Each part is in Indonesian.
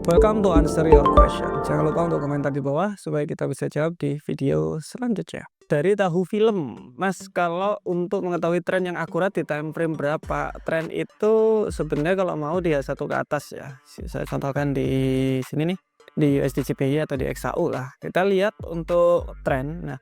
Welcome to answer your question. Jangan lupa untuk komentar di bawah supaya kita bisa jawab di video selanjutnya. Dari tahu film, Mas, kalau untuk mengetahui tren yang akurat di time frame berapa, tren itu sebenarnya kalau mau dia satu ke atas ya. Saya contohkan di sini nih, di USD JPY atau di XAU lah. Kita lihat untuk tren. Nah,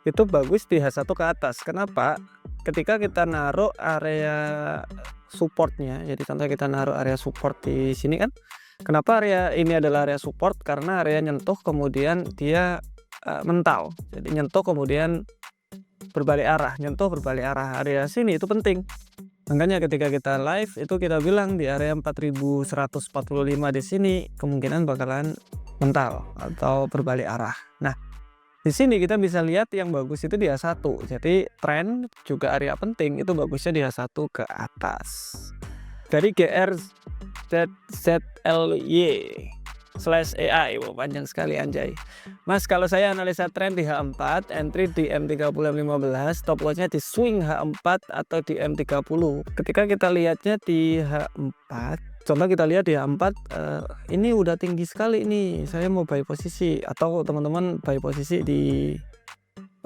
itu bagus di H1 ke atas. Kenapa? Ketika kita naruh area supportnya, jadi contohnya kita naruh area support di sini kan. Kenapa area ini adalah area support? Karena area nyentuh kemudian dia mental. Jadi nyentuh kemudian berbalik arah, nyentuh berbalik arah. Area sini itu penting. Makanya ketika kita live itu kita bilang di area 4145 di sini kemungkinan bakalan mental atau berbalik arah. Nah, di sini kita bisa lihat yang bagus itu di H1. Jadi tren juga area penting itu bagusnya di H1 ke atas. Dari GRZLY/AI, wow, panjang sekali anjay. Mas, kalau saya analisa tren di H4, entry di M30M15, stop lossnya di swing H4 atau di M30. Ketika kita lihatnya di H4, contoh kita lihat di H4, ini udah tinggi sekali nih, saya mau buy posisi, atau teman-teman buy posisi di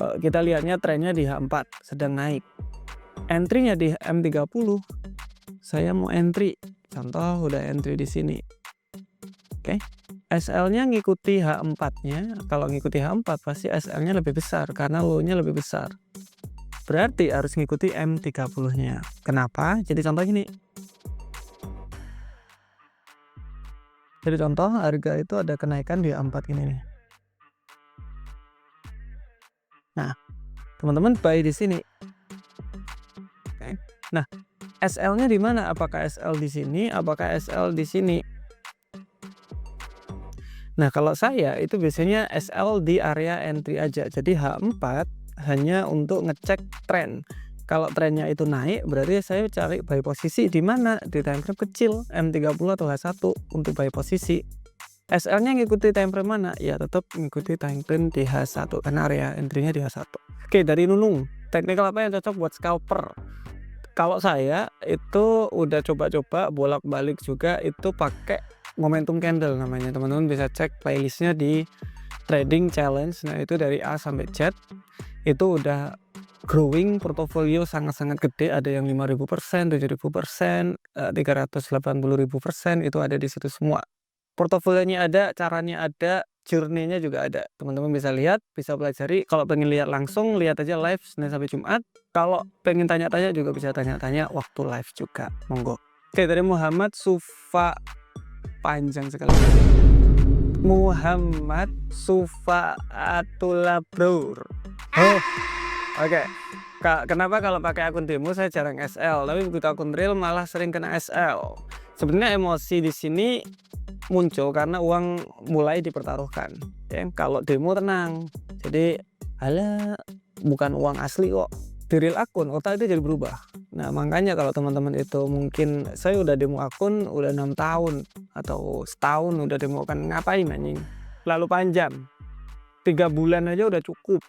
kita lihatnya trennya di H4 sedang naik, entry-nya di M30. Saya mau entry, contoh udah entry di sini. Oke. SL-nya ngikuti H4-nya. Kalau ngikuti H4 pasti SL-nya lebih besar karena low-nya lebih besar. Berarti harus ngikuti M30-nya. Kenapa? Jadi contoh gini. Jadi contoh harga itu ada kenaikan di A4 ini nih. Nah, teman-teman buy di sini. Oke. Nah, SL-nya di mana? Apakah SL di sini? Apakah SL di sini? Nah, kalau saya itu biasanya SL di area entry aja. Jadi H4 hanya untuk ngecek tren. Kalau trennya itu naik, berarti saya cari buy posisi di mana? Di time frame kecil, M30 atau H1 untuk buy posisi. SL-nya ngikuti time frame mana? Ya tetap ngikuti time frame di H1 karena area entry-nya di H1. Oke, dari Nunung, teknikal apa yang cocok buat scalper? Kalau saya itu udah coba-coba bolak-balik juga itu pakai momentum candle namanya. Teman-teman bisa cek playlistnya di trading challenge. Nah, itu dari A sampai Z itu udah growing portofolio sangat-sangat gede. Ada yang 5000%, 7000%, 380.000%, itu ada di situ semua. Portofolionya ada, caranya ada, journey-nya juga ada. Teman-teman bisa lihat, bisa pelajari. Kalau pengen lihat langsung, lihat aja live Senin sampai Jumat. Kalau pengen tanya-tanya juga bisa tanya-tanya waktu live juga. Monggo. Oke, dari Muhammad Sufa, panjang sekali. Muhammad Sufa Atullah Bro. Oh, oke. Kenapa kalau pakai akun demo saya jarang SL, tapi begitu akun real malah sering kena SL. Sebenarnya emosi di sini muncul karena uang mulai dipertaruhkan. Ya, kalau demo tenang. Jadi, halah, bukan uang asli kok. Di real akun otak itu jadi berubah. Nah, makanya kalau teman-teman itu mungkin saya udah demo akun udah 6 tahun atau setahun udah demo, kan ngapain anjing? Lalu panjang. 3 bulan aja udah cukup.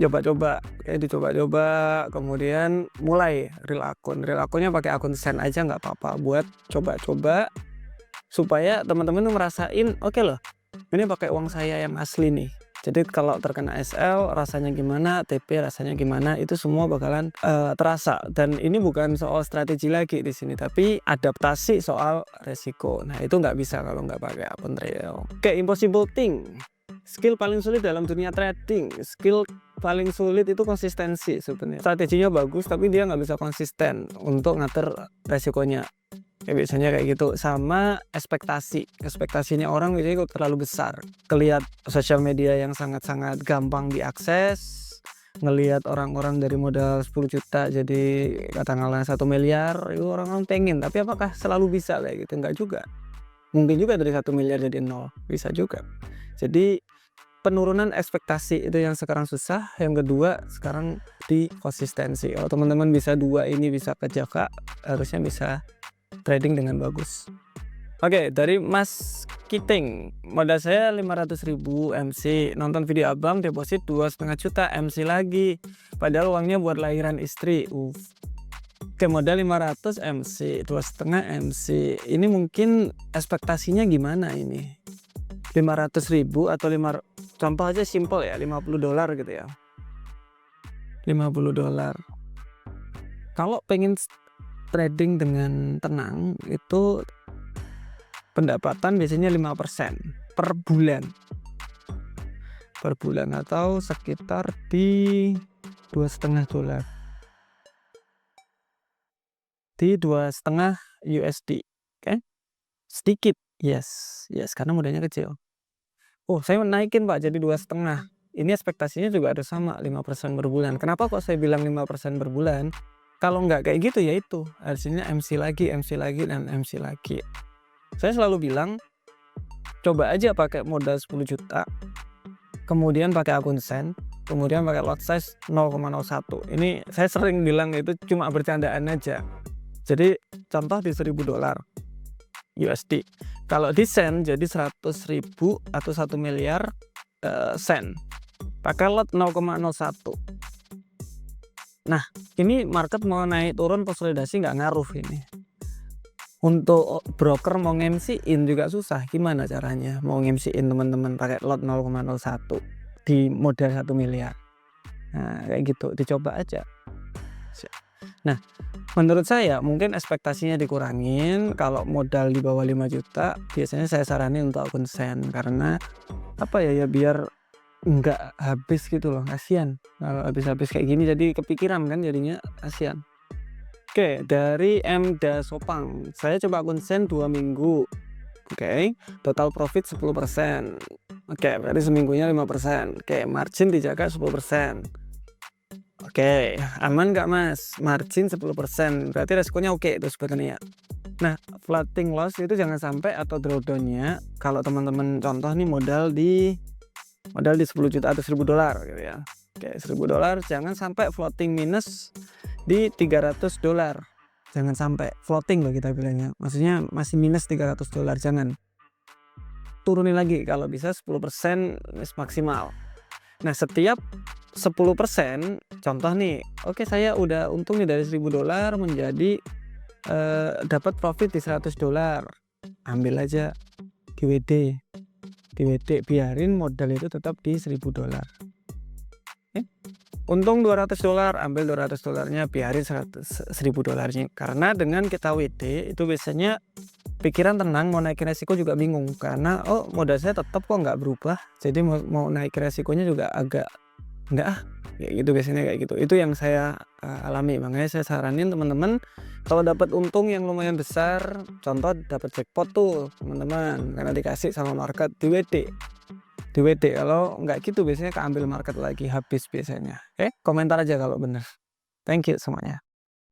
Coba-coba, kayak dicoba-coba, kemudian mulai real akun. Real akunnya pakai akun send aja nggak apa-apa buat coba-coba supaya teman-teman tuh merasain oke loh, ini pakai uang saya yang asli nih. Jadi kalau terkena SL rasanya gimana, TP rasanya gimana, itu semua bakalan terasa. Dan ini bukan soal strategi lagi di sini, tapi adaptasi soal resiko. Nah, itu nggak bisa kalau nggak pakai akun real. Oke, impossible thing. Skill paling sulit dalam dunia trading. Skill paling sulit itu konsistensi sebenarnya. Strateginya bagus tapi dia nggak bisa konsisten untuk ngatur resikonya. Ya, biasanya kayak gitu. Sama ekspektasinya orang biasanya kok terlalu besar. Kelihat sosial media yang sangat-sangat gampang diakses, ngelihat orang-orang dari modal 10 juta jadi katakanlah 1 miliar, itu orang-orang pengen, tapi apakah selalu bisa kayak gitu? Enggak juga. Mungkin juga dari 1 miliar jadi 0, bisa juga. Jadi penurunan ekspektasi itu yang sekarang susah. Yang kedua sekarang di konsistensi. Kalau teman-teman bisa dua ini bisa kejaga, harusnya bisa trading dengan bagus. Oke, dari Mas Kiting, modal saya 500.000 MC, nonton video abang deposit 2,5 juta MC lagi, padahal uangnya buat lahiran istri. Oke, modal 500 MC, 2,5 MC. Ini mungkin ekspektasinya gimana ini? 500.000 atau contoh aja simple ya, $50 gitu ya. $50. Kalau pengen trading dengan tenang itu pendapatan biasanya 5% per bulan. Per bulan atau sekitar di $2,5. Di $2,5 oke. Sedikit, yes, karena modalnya kecil. Oh, saya naikin Pak jadi 2,5. Ini ekspektasinya juga ada sama 5% per bulan. Kenapa kok saya bilang 5% per bulan? Kalau nggak kayak gitu ya itu hasilnya MC lagi, dan MC lagi. Saya selalu bilang coba aja pakai modal 10 juta, kemudian pakai akun Sen, kemudian pakai lot size 0,01. Ini saya sering bilang itu cuma bercandaan aja. Jadi contoh di $1.000 USD. Kalau di Sen jadi 100.000 atau 1 miliar Sen. Pakai lot 0,01. Nah, ini market mau naik turun konsolidasi nggak ngaruh ini. Untuk broker mau nge-MC-in juga susah. Gimana caranya mau nge-MC-in teman-teman pakai lot 0,01 di modal 1 miliar. Nah, kayak gitu, dicoba aja. Nah, menurut saya mungkin ekspektasinya dikurangin. Kalau modal di bawah 5 juta biasanya saya saranin untuk akun Sen, karena apa ya biar nggak habis gitu loh, kasihan kalau habis-habis kayak gini jadi kepikiran kan, jadinya kasihan. Oke, dari Mda Sopang, saya coba akun Sen 2 minggu. Oke, total profit 10%. Oke, berarti seminggunya 5%. Oke, margin dijaga 10%. Oke, aman nggak Mas? Margin 10%, berarti resikonya oke itu sebenarnya. Nah, floating loss itu jangan sampai, atau drawdown-nya kalau teman-teman contoh nih modal di 10 juta atau $1.000 gitu ya. Oke, $1.000 jangan sampai floating minus di $300. Jangan sampai floating loh kita bilangnya. Maksudnya masih minus $300, jangan. Turunin lagi kalau bisa 10% maksimal. Nah, setiap 10%, contoh nih, oke saya udah untung nih dari $1.000 menjadi dapat profit di $100. Ambil aja GWD, biarin modal itu tetap di $1.000. Untung $200, ambil $200-nya, biarin $1.000-nya. Karena dengan kita WD itu biasanya pikiran tenang, mau naikin resiko juga bingung, karena modal saya tetap kok nggak berubah, jadi mau naik resikonya juga agak nggak kayak gitu, biasanya kayak gitu. Itu yang saya alami. Makanya saya saranin teman-teman kalau dapat untung yang lumayan besar, contoh dapat jackpot tuh teman-teman, karena dikasih sama market, di WD. Kalau nggak gitu biasanya keambil market lagi, habis biasanya. Oke, komentar aja kalau bener. Thank you semuanya.